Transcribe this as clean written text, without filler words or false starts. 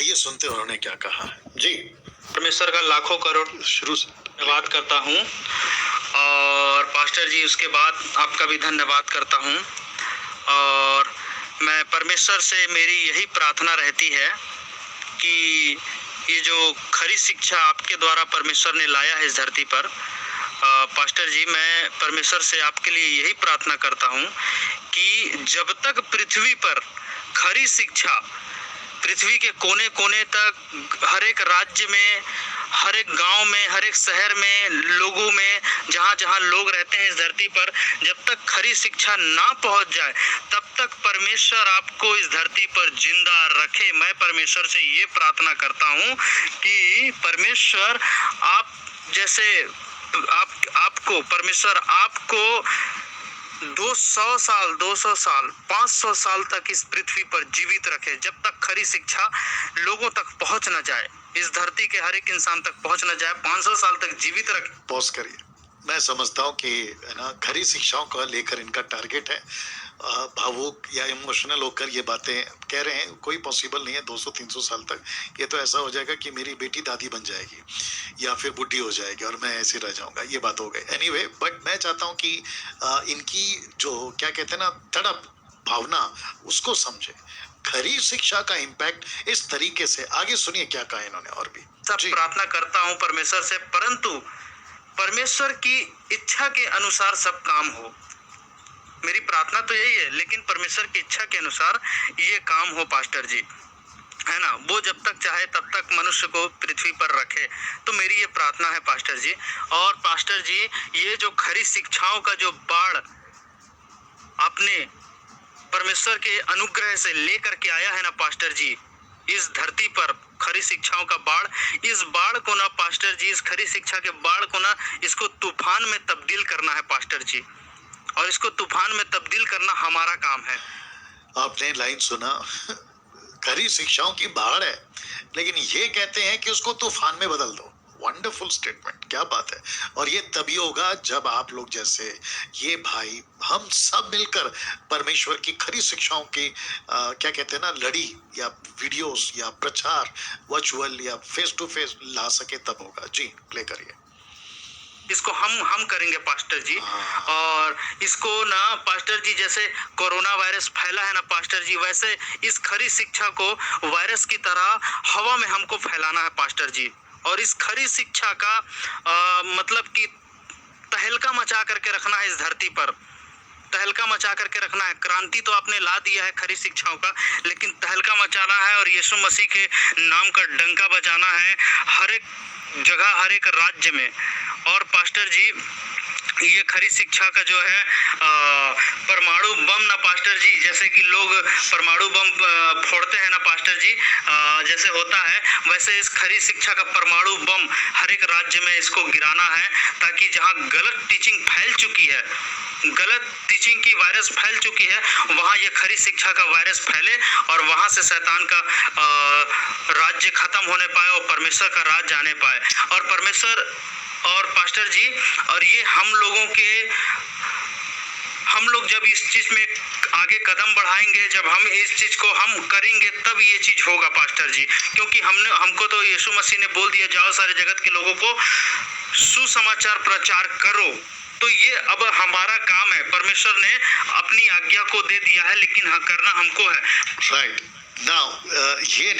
आइए सुनते हैं उन्होंने क्या कहा है। जी, परमेश्वर का लाखों करोड़ शुरू से धन्यवाद करता हूँ और पास्टर जी उसके बाद आपका भी धन्यवाद करता हूँ। और मैं परमेश्वर से मेरी यही प्रार्थना रहती है कि ये जो खरी शिक्षा आपके द्वारा परमेश्वर ने लाया है इस धरती पर, पास्टर जी मैं परमेश्वर से आपके लिए यही प्रार्थना करता हूँ कि जब तक पृथ्वी पर खरी शिक्षा पृथ्वी के कोने कोने तक, हर एक राज्य में, हर एक गांव में, हर एक शहर में, लोगों में, जहां जहां लोग रहते हैं इस धरती पर, जब तक खरी शिक्षा ना पहुंच जाए तब तक परमेश्वर आपको इस धरती पर जिंदा रखे। मैं परमेश्वर से ये प्रार्थना करता हूं कि परमेश्वर आप जैसे आपको परमेश्वर आपको 200 साल, 200 साल, 500 साल तक इस पृथ्वी पर जीवित रखे, जब तक खरी शिक्षा लोगों तक पहुंच न जाए, इस धरती के हर एक इंसान तक पहुंच न जाए, 500 साल तक जीवित रखे। पॉज करिए। मैं समझता हूँ कि है ना, खरी शिक्षाओं को लेकर इनका टारगेट है। भावुक या इमोशनल होकर ये बातें कह रहे हैं, कोई पॉसिबल नहीं है 200-300 साल तक। ये तो ऐसा हो जाएगा कि मेरी बेटी दादी बन जाएगी या फिर बुढ़ी हो जाएगी और मैं ऐसे रह जाऊंगा, ये बात हो गई। एनीवे, बट मैं चाहता हूँ कि इनकी जो क्या कहते हैं ना, तड़प भावना, उसको समझे। खरी शिक्षा का इम्पैक्ट इस तरीके से आगे सुनिए क्या कहा इन्होंने। और भी सब प्रार्थना करता हूँ परमेश्वर से, परंतु परमेश्वर की इच्छा के अनुसार सब काम हो। मेरी प्रार्थना तो यही है, लेकिन परमेश्वर की इच्छा के अनुसार ये काम हो पास्टर जी, है ना। वो जब तक चाहे तब तक मनुष्य को पृथ्वी पर रखे, तो मेरी ये प्रार्थना है पास्टर जी। और पास्टर जी, ये जो खरी शिक्षाओं का जो बाढ़ आपने परमेश्वर के अनुग्रह से लेकर के आया है ना पास्टर जी, इस धरती पर खरी शिक्षाओं का बाढ़, इस बाढ़ को ना पास्टर जी, इस खरी शिक्षा के बाढ़ को ना, इसको तूफान में तब्दील करना है पास्टर जी, और इसको तूफान में तब्दील करना हमारा काम है। आपने लाइन सुना, खरी शिक्षाओं की बाढ़ है, लेकिन ये कहते हैं कि उसको तूफान में बदल दो। वंडरफुल स्टेटमेंट, क्या बात है। और ये तभी होगा जब आप लोग जैसे ये भाई, हम सब मिलकर परमेश्वर की खरी शिक्षाओं की क्या कहते हैं ना, लड़ी या वीडियोस या प्रचार वर्चुअल या फेस टू फेस ला सके, तब होगा। जी, प्ले करिए। इसको हम करेंगे पास्टर जी। और इसको ना पास्टर जी, जैसे कोरोना वायरस फैला है ना पास्टर जी, वैसे इस खरी शिक्षा को वायरस की तरह हवा में हमको फैलाना है पास्टर जी। और इस खरी शिक्षा का मतलब कि तहलका मचा करके रखना है इस धरती पर, तहलका मचा करके रखना है। क्रांति तो आपने ला दिया है खरी शिक्षाओं का, लेकिन तहलका मचाना है और यीशु मसीह के नाम का डंका बजाना है हर एक जगह, हर एक राज्य में। और पास्टर जी, ये खरी शिक्षा का जो है परमाणु बम ना पास्टर जी, जैसे कि लोग परमाणु बम फोड़ते हैं ना पास्टर जी, जैसे होता है वैसे इस खरी शिक्षा का परमाणु बम हर एक राज्य में इसको गिराना है, ताकि जहां गलत टीचिंग फैल चुकी है, गलत टीचिंग की वायरस फैल चुकी है, वहां ये खरी शिक्षा का वायरस फैले और वहां से शैतान का राज्य खत्म होने पाए और परमेश्वर का राज जाने पाए। और परमेश्वर और पास्टर जी, और ये हम लोग जब इस चीज में आगे कदम बढ़ाएंगे, जब हम इस चीज को हम करेंगे, तब ये चीज होगा पास्टर जी। क्योंकि हमको तो यीशु मसीह ने बोल दिया, जाओ सारे जगत के लोगों को सुसमाचार प्रचार करो। तो ये अब हमारा काम है, परमेश्वर ने अपनी आज्ञा को दे दिया है, लेकिन हाँ, करना हमको है। राइट नाउ ये